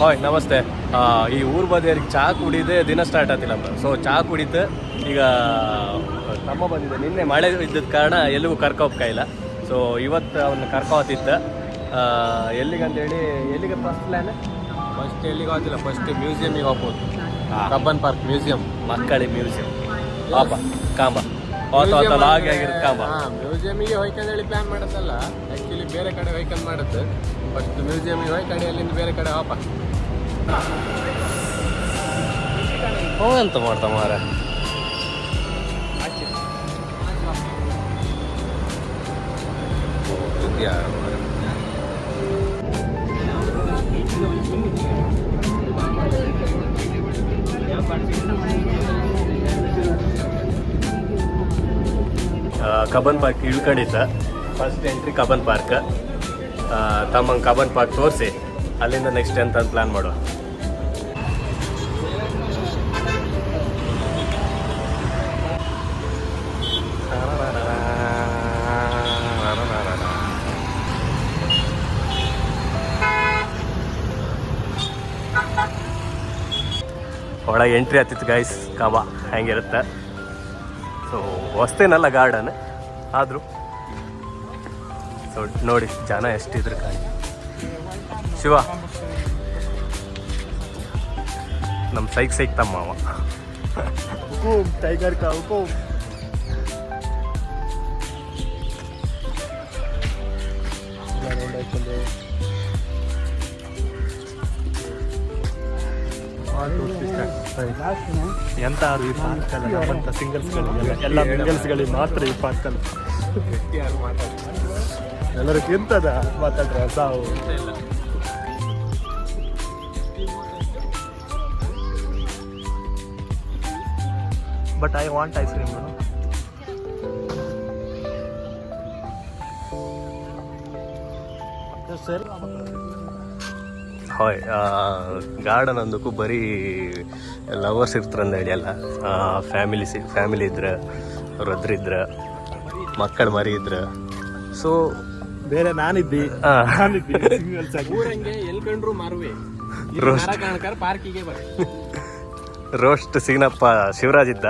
Hi ನಮಸ್ತೆ. ಈ ಊರು ಬದಿಯರಿಗೆ ಚಹಾ ಕುಡಿದೇ ದಿನ ಸ್ಟಾರ್ಟ್ ಆಗ್ತಿಲ್ಲ. ಸೊ ಚಹಾ ಕುಡಿತು ಈಗ ತಮ್ಮ ಬಂದಿದೆ. ನಿನ್ನೆ ಮಳೆ ಇದ್ದದ ಕಾರಣ ಎಲ್ಲಿಗೂ ಕರ್ಕೋಬೇಕಾಗಿಲ್ಲ. ಸೊ ಇವತ್ತು ಅವನ್ನ ಕರ್ಕೋತಿತ್ತು. ಎಲ್ಲಿಗಂತೇಳಿ ಎಲ್ಲಿಗೆ ಫಸ್ಟ್ ಪ್ಲ್ಯಾನ್? ಫಸ್ಟ್ ಎಲ್ಲಿಗೆ ಹೋಗ್ತಿಲ್ಲ, ಫಸ್ಟ್ ಮ್ಯೂಸಿಯಮಿಗೆ ಹೋಗ್ಬೋದು. ಕಬ್ಬನ್ ಪಾರ್ಕ್ ಮ್ಯೂಸಿಯಂ, ಮಕ್ಕಳಿಗೆ ಮ್ಯೂಸಿಯಂ ಪಾಪ ಕಾಂಬ ಆಗಿರುತ್ತೆ ಕಾಂಬ. ಮ್ಯೂಸಿಯಮಿಗೆ ಹೋಯ್ಕಂದೇಳಿ ಪ್ಲ್ಯಾನ್ ಮಾಡೋದಲ್ಲ, ಆ್ಯಕ್ಚುಲಿ ಬೇರೆ ಕಡೆ ಹೋಯ್ಕಂದು ಮಾಡುತ್ತೆ. ಫಸ್ಟ್ ಮ್ಯೂಸಿಯಮಿಗೆ ಹೋಗಿ ಕಡೆಯಲ್ಲಿಂದ ಬೇರೆ ಕಡೆ ವಾಪ ಎಂತ ಮಾಡ್ತಾ ಮಾರ. ಕಬ್ಬನ್ ಪಾರ್ಕ್ ಇಳ್ಕಡಿದ್ದ. First entry Cubbon park. ತಮ್ಮಂಗೆ ಕಬ್ಬನ್ ಪಾರ್ಕ್ ತೋರಿಸಿ ಅಲ್ಲಿಂದ ನೆಕ್ಸ್ಟ್ ಎಂತ ಪ್ಲ್ಯಾನ್ ಮಾಡುವ. ಒಳಗೆ ಎಂಟ್ರಿ ಆಗ್ತಿತ್ತು ಗೈಸ್. ಕಾಂಬ ಹೆಂಗಿರುತ್ತೆ. ಸೊ ಹೊಸ್ತೇನಲ್ಲ ಗಾರ್ಡನ್ ಆದರೂ. ಸೊ ನೋಡಿ ಜನ ಎಷ್ಟಿದ್ರು ಕಾಣಿ. ಶಿವ ನಮ್ಮ ಸೈಕ್ ತಮ್ಮ ಅವ. ಟೈಗರ್ ಕಾವು ಎಂತ ಈ ಪಾರ್ಕಲ್ಲ ನಮ್ಮಂಥ ಸಿಂಗಲ್ಸ್ಗಳಿಗೆ ಎಲ್ಲ ಮಿಂಗಲ್ಸ್ಗಳಿಗೆ ಮಾತ್ರ ಈ ಪಾರ್ಕಲ್ಲ. ಎಲ್ಲರೂ ಎಂತದ ಮಾತಾಡ್ರ ಸಾವು. But I want ice cream. Sir hi. Garden ಅಂದಕ್ಕೂ ಬರೀ ಲವರ್ಸ್ ಇರ್ತಾರಂದ ಹೇಳಿ ಅಲ್ಲ, ಫ್ಯಾಮಿಲಿ ಇದ್ರೆ ಅವ್ರದ್ರಿದ್ರೆ ಮಕ್ಕಳು ಮರಿ ಇದ್ರೆ. ಸೊ ಬೇರೆ ನಾನಿದ್ದಿ ರೋಸ್ಟ್ ಸಿಗ್ನಪ್ಪ ಶಿವರಾಜ್ ಇದ್ದ.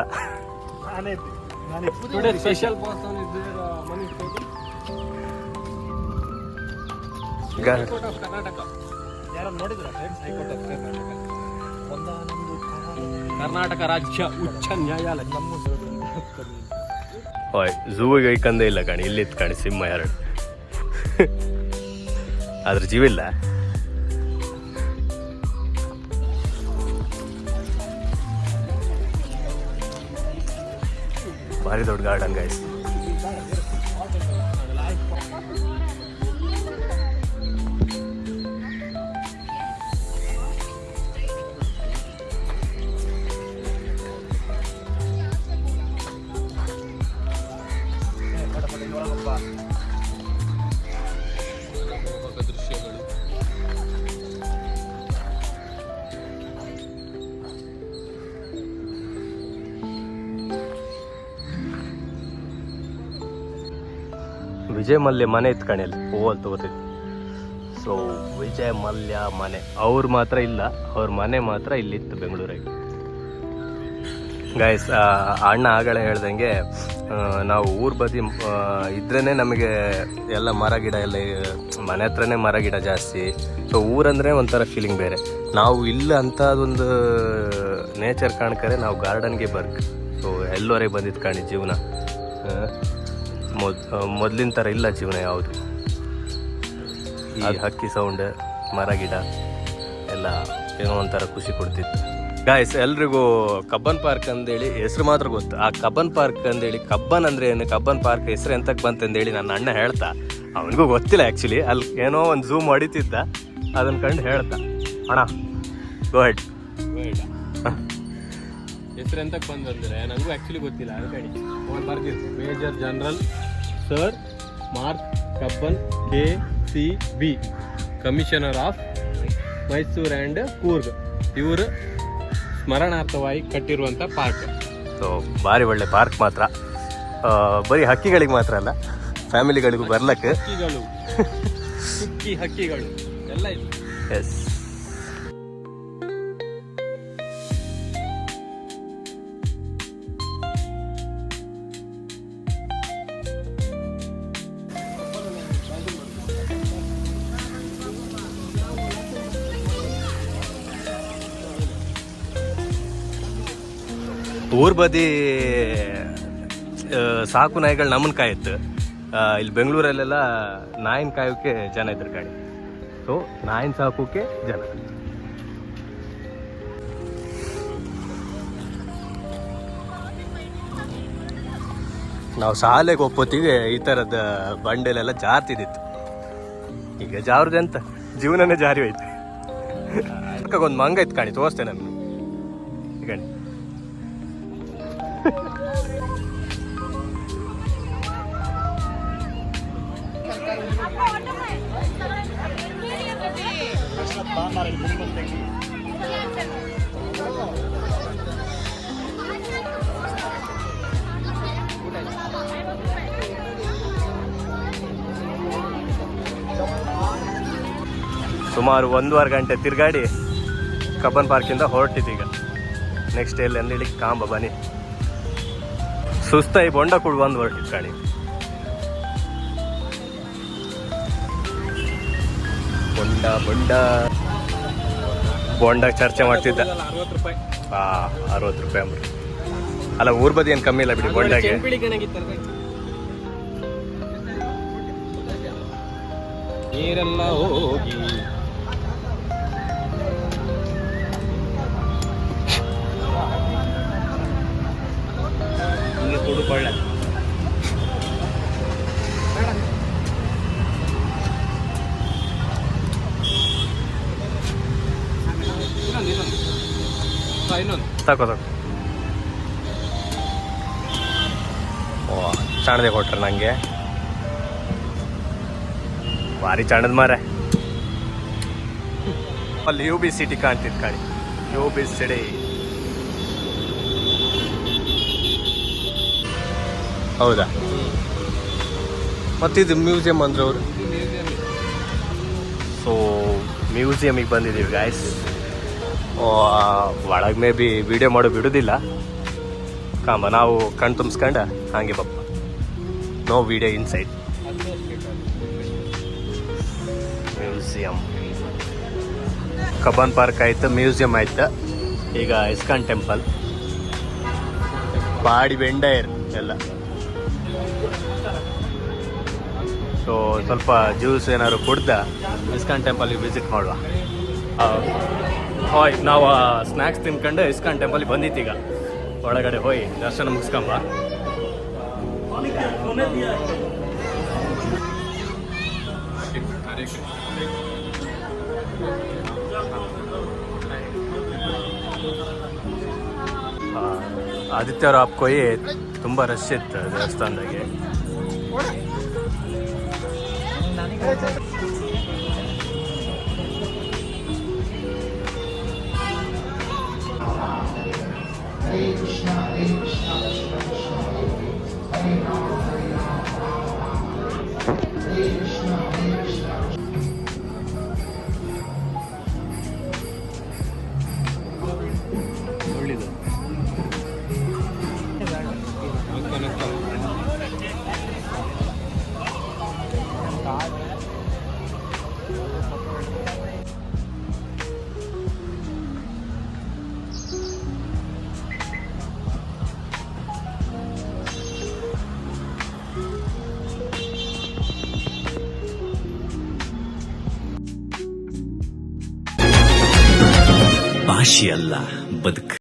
ಕರ್ನಾಟಕ ರಾಜ್ಯ ಉಚ್ಚ ನ್ಯಾಯಾಲಯ. ಹಾಯ್ ಝೂವಿಗೆ ಐಕಂದೇ ಇಲ್ಲ ಕಾಣಿ. ಇಲ್ಲಿತ್ತು ಕಾಣಿ ಸಿಂಹ 2. ಅದ್ರ ಜೀವಿಲ್ಲ. ಭಾರಿ ದೊಡ್ಡ ಗಾರ್ಡನ್ ಗೈಸ್. ವಿಜಯ್ ಮಲ್ಯ ಮನೆ ಇತ್ತು ಕಣೆಯಲ್ಲಿ ಹೂವಲ್ಲಿ ತಗೋತಿತ್ತು. ಸೊ ವಿಜಯ್ ಮಲ್ಯ ಮನೆ ಅವ್ರು ಮಾತ್ರ ಇಲ್ಲ, ಅವ್ರ ಮನೆ ಮಾತ್ರ ಇಲ್ಲಿತ್ತು ಬೆಂಗಳೂರಿಗೆ. ಗೈಸ್ ಅಣ್ಣ ಆಗಲೇ ಹೇಳ್ದಂಗೆ ನಾವು ಊರು ಬದಿ ಇದ್ರೇ ನಮಗೆ ಎಲ್ಲ ಮರ ಗಿಡ ಎಲ್ಲ ಮನೆ ಹತ್ರನೇ ಮರ ಗಿಡ ಜಾಸ್ತಿ. ಸೊ ಊರಂದರೆ ಒಂಥರ ಫೀಲಿಂಗ್ ಬೇರೆ. ನಾವು ಇಲ್ಲ ಅಂಥದ್ದೊಂದು ನೇಚರ್ ಕಾಣ್ಕರೆ ನಾವು ಗಾರ್ಡನ್ಗೆ ಬರ್ಕ್. ಸೊ ಎಲ್ಲವರೆಗೆ ಬಂದಿದ್ದು ಕಾಣಿ ಜೀವನ. ಮೊದಲಿನ ಥರ ಇಲ್ಲ ಜೀವನ ಯಾವುದು. ಈ ಹಕ್ಕಿ ಸೌಂಡ್, ಮರ ಗಿಡ ಎಲ್ಲ ಏನೋ ಒಂಥರ ಖುಷಿ ಕೊಡ್ತಿತ್ತು. ಗಾಯ್ಸ್ ಎಲ್ರಿಗೂ ಕಬ್ಬನ್ ಪಾರ್ಕ್ ಅಂದೇಳಿ ಹೆಸರು ಮಾತ್ರ ಗೊತ್ತು. ಆ ಕಬ್ಬನ್ ಪಾರ್ಕ್ ಅಂದೇಳಿ ಕಬ್ಬನ್ ಅಂದರೆ ಏನು, ಕಬ್ಬನ್ ಪಾರ್ಕ್ ಹೆಸರು ಎಂತಕ್ಕೆ ಬಂತಂದೇಳಿ ನನ್ನ ಅಣ್ಣ ಹೇಳ್ತಾ. ಅವನಿಗೂ ಗೊತ್ತಿಲ್ಲ ಆ್ಯಕ್ಚುಲಿ. ಅಲ್ಲಿ ಏನೋ ಒಂದು ಝೂಮ್ ಹೊಡಿತಿದ್ದ, ಅದನ್ನು ಕಂಡು ಹೇಳ್ತಾ. ಅಣ್ಣ ಗೋ ಹೆಡ್. ಹೆಸರು ಎಂತಕ್ಕೆ ಬಂದಂದರೆ ನನಗೂ ಆ್ಯಕ್ಚುಲಿ ಗೊತ್ತಿಲ್ಲ. ಅದಕ್ಕೆ ಅವನು ಬರ್ದಿತ್ತು major general sir mark Cubbon KCB, commissioner of Mysuru and Coorg. ಇವರು ಸ್ಮರಣಾರ್ಥವಾಗಿ ಕಟ್ಟಿರುವಂಥ ಪಾರ್ಕ್. ಸೊ ಭಾರಿ ಒಳ್ಳೆ ಪಾರ್ಕ್ ಮಾತ್ರ. ಬರೀ ಹಕ್ಕಿಗಳಿಗೆ ಮಾತ್ರ ಅಲ್ಲ, ಫ್ಯಾಮಿಲಿಗಳಿಗೂ ಬರ್ಲಕ್ಕೆ ಹಕ್ಕಿಗಳು ಎಲ್ಲ ಇದೆ. ಎಸ್ ಊರ್ ಬದಿ ಸಾಕು ನಾಯಿಗಳು ನಮ್ಮನ್ನ ಕಾಯುತ್ತೆ. ಇಲ್ಲಿ ಬೆಂಗಳೂರಲ್ಲೆಲ್ಲ ನಾಯಿನ ಕಾಯೋಕೆ ಜನ ಇದ್ರು ಕಾಣಿ. ಸೊ ನಾಯಿನ ಸಾಕೋಕೆ ಜನ. ನಾವು ಶಾಲೆಗೆ ಒಪ್ಪೋತಿಗೆ ಈ ಥರದ ಬಂಡೆಲೆಲ್ಲ ಜಾರ್ತಿದ್ದಿತ್ತು. ಈಗ ಜಾರದೆ ಅಂತ ಜೀವನನೇ ಜಾರಿ ಹೋಯ್ತು. ಒಂದು ಮಂಗ ಇತ್ತು ಕಾಣಿ, ತೋರಿಸ್ತೇನೆ ನಮ್ಗೆ ಗಣಿ. ಸುಮಾರು 1.5 ಗಂಟೆ ತಿರುಗಾಡಿ ಕಬ್ಬನ್ ಪಾರ್ಕಿಂದ ಹೊರಟಿದ್ದೀಗ. ನೆಕ್ಸ್ಟ್ ಎಲ್ಲಿ ಅಂದೇಳಿ ಕಾಂಬ ಬನ್ನಿ. ಸುಸ್ತಾಯಿ ಬೊಂಡ ಕೂಡ ಬಂದು ಹೊರಟಿದ್ದು ಗಾಡಿ. ಬೊಂಡ ಬೊಂಡ ಬೊಂಡ ಚರ್ಚೆ ಮಾಡ್ತಿದ್ದ. 60 ರೂಪಾಯಿ ಅಂಬ್ರಿ. ಅಲ್ಲ ಊರ್ ಬದಿ ಏನು ಕಮ್ಮಿ ಇಲ್ಲ ಬಿಡಿ ಬೊಂಡಾಗೆ. ನೀರೆಲ್ಲ ಹೋಗಿ ಕೊಡು ಕೊಳ್ಳ. ತಗೋ ತಗೋ. ಓ ಚಾಣದೆ ಕೊಟ್ರೆ ನಂಗೆ ಭಾರಿ ಚಾಣದ ಮಾರ. ಅಲ್ಲಿ ಯು ಬಿ ಸಿಟಿ ಕಾಣ್ತಿದ್ ಕಾಣಿ. ಯು ಬಿ ಸಿಟಿ ಹೌದಾ? ಮತ್ತಿದು ಮ್ಯೂಸಿಯಂ ಅಂದ್ರೆ ಅವರು. ಸೊ ಮ್ಯೂಸಿಯಮಿಗೆ ಬಂದಿದ್ದೀವಿ ಗಾಯ್ಸ್. ಒಳಗೆ ಮೇ ಬಿ ವಿಡಿಯೋ ಮಾಡೋ ಬಿಡೋದಿಲ್ಲ ಕಾಂಬ. ನಾವು ಕಣ್ ತುಂಬಿಸ್ಕೊಂಡ ಹಾಗೆ ಬಪ್ಪ. No video inside museum. Cubbon park ಆಯ್ತು, ಮ್ಯೂಸಿಯಂ ಆಯ್ತು. ಈಗ ಇಸ್ಕಾನ್ ಟೆಂಪಲ್, ಬಾಡಿ ಬೆಂಡೇರ್ ಎಲ್ಲ. ಸೊ ಸ್ವಲ್ಪ ಜ್ಯೂಸ್ ಏನಾದ್ರು ಕುಡ್ದ ಇಸ್ಕಾನ್ ಟೆಂಪಲ್ಗೆ ವಿಸಿಟ್ ಮಾಡುವ. ಹೋಯ್ ನಾವು ಸ್ನ್ಯಾಕ್ಸ್ ತಿನ್ಕೊಂಡು ಇಸ್ಕಾನ್ ಟೆಂಪಲ್ಗೆ ಬಂದಿತ್ತು. ಈಗ ಒಳಗಡೆ ಹೋಯ್ ದರ್ಶನ ಮುಗಿಸ್ಕೊಂಬ. ಆದಿತ್ಯವಾರ ಹಾಪ್ಕೊಯ್ ತುಂಬ ರಶ್ ಇತ್ತು ದೇವಸ್ಥಾನದಾಗೆ. ಒಳ್ಳೆದು ಭಾಷೆ ಅಲ್ಲ ಬದುಕು.